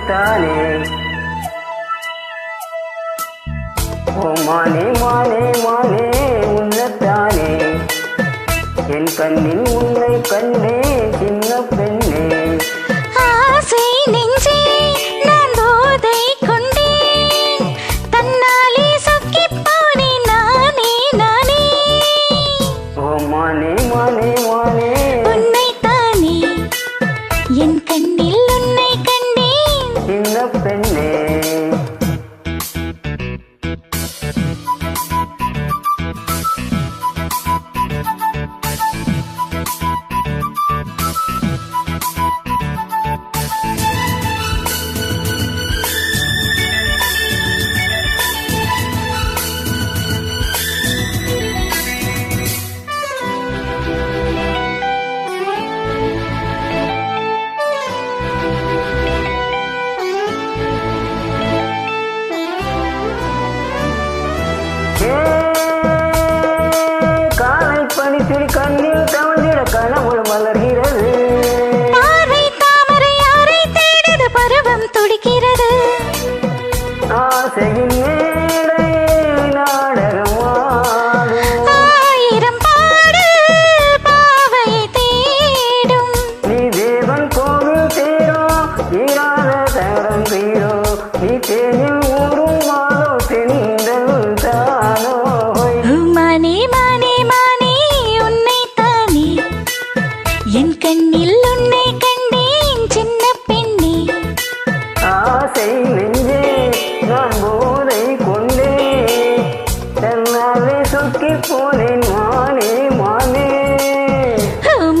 உன்னைத்தானே. ஓ மானே மானே மானே உன்னைத்தானே, என் கண்ணில் உன்னை கண்டே சின்ன பெண்ணே. ஆசை நெஞ்சே நான் போதை கொண்டேன், தன்னாலே சொக்கிப் போனேன் நானே நானே. ஓ மானே மானே மானே உன்னைத்தானே, என் கண்ணில் உன்னை கண்டேன் சின்ன பெண்ணே. காலை பனித்துளி கண்ணில் தவழ்ந்திட கனவு மலர்கிறது. பார்வை தாமரை யாரை தேடுது, பருவம் துடிக்கிறது. ஆசையின் மேடை நாடகமாடும், ஆயிரம் பாடல் பாவையை தேடும். நீ தேவன் கோவில் தேரோ ஈராத தரம் தீரோ, நீ தேனில் ஊரும் மாதோ தென்றல் தானோ. மானே மானே மானே உன்னைத்தானே, என் கண்ணில் உன்னை கண்டேன் சின்ன பெண்ணே. ஆசை நெஞ்சே நான் போதை கொண்டே, தன்னாலே சொக்கி போனேன் மானே மானே.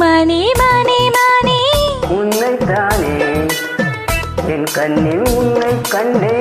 மானே மானே மானே உன்னைத்தானே, என் கண்ணில் உன்னை கண்டே